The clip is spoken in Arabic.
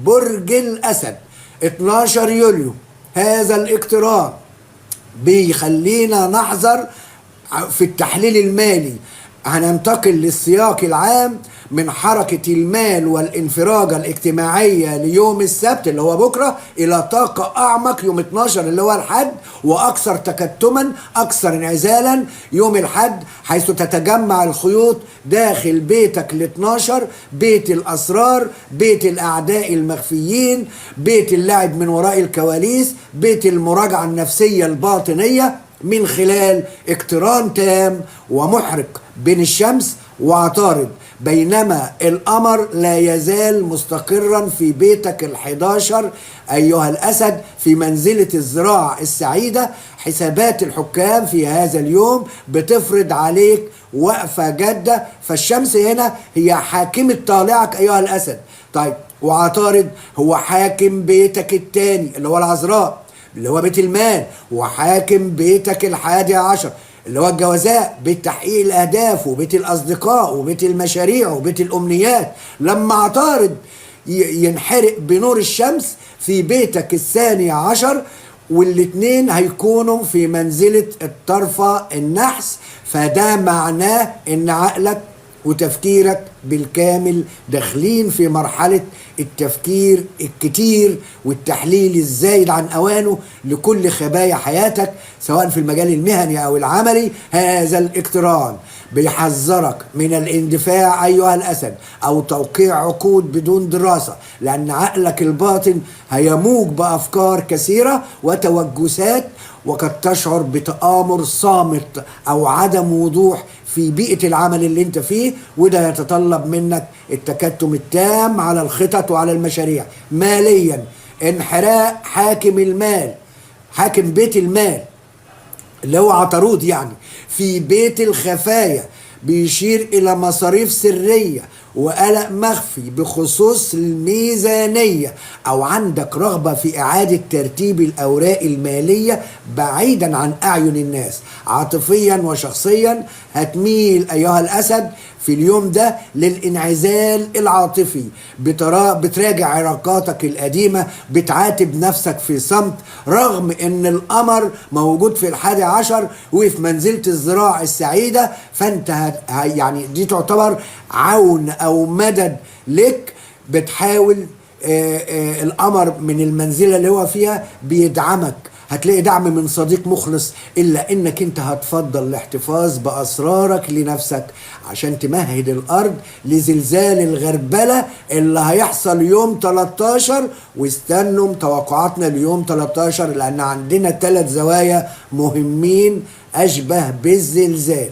برج الأسد 12 يوليو. هذا الاقتران بيخلينا نحذر في التحليل المالي. هننتقل للسياق العام من حركة المال والانفراجة الاجتماعية ليوم السبت اللي هو بكرة إلى طاقة أعمق يوم 12 اللي هو الحد، وأكثر تكتما أكثر انعزالا يوم الحد، حيث تتجمع الخيوط داخل بيتك ال 12، بيت الأسرار، بيت الأعداء المخفيين، بيت اللعب من وراء الكواليس، بيت المراجعة النفسية الباطنية، من خلال اقتران تام ومحرق بين الشمس وعطارد، بينما القمر لا يزال مستقرا في بيتك ال11 أيها الأسد في منزلة الزراعة السعيدة. حسابات الحكام في هذا اليوم بتفرض عليك وقفة جادة، فالشمس هنا هي حاكمة طالعك أيها الأسد. طيب، وعطارد هو حاكم بيتك الثاني اللي هو العذراء اللي هو بيت المال، وحاكم بيتك ال11 اللي هو الجوازاء، بيت تحقيق الأهداف وبيت الأصدقاء وبيت المشاريع وبيت الأمنيات. لما عطارد ينحرق بنور الشمس في بيتك ال12، والاتنين هيكونوا في منزلة الطرفة النحس، فده معناه ان عقلك وتفكيرك بالكامل داخلين في مرحلة التفكير الكتير والتحليل الزايد عن أوانه لكل خبايا حياتك سواء في المجال المهني أو العملي. هذا الاقتران بيحذرك من الاندفاع أيها الأسد أو توقيع عقود بدون دراسة، لأن عقلك الباطن هيموج بأفكار كثيرة وتوجسات، وقد تشعر بتآمر صامت أو عدم وضوح في بيئة العمل اللي انت فيه، وده يتطلب منك التكتم التام على الخطط وعلى المشاريع. ماليا، انحراء حاكم المال، حاكم بيت المال اللي هو عطارد يعني في بيت الخفايا، بيشير إلى مصاريف سرية وقلق مخفي بخصوص الميزانية، أو عندك رغبة في إعادة ترتيب الأوراق المالية بعيدا عن أعين الناس. عاطفيا وشخصيا هتميل أيها الأسد في اليوم ده للانعزال العاطفي، بتراجع علاقاتك القديمة، بتعاتب نفسك في صمت، رغم ان القمر موجود في ال11 وفي منزلة الزراعة السعيدة. فانت يعني دي تعتبر عون او مدد لك، بتحاول القمر من المنزلة اللي هو فيها بيدعمك، هتلاقي دعم من صديق مخلص، إلا إنك أنت هتفضل الاحتفاظ بأسرارك لنفسك عشان تمهد الأرض لزلزال الغربلة اللي هيحصل يوم 13. واستنوا توقعاتنا ليوم 13 لأن عندنا 3 زوايا مهمين أشبه بالزلزال.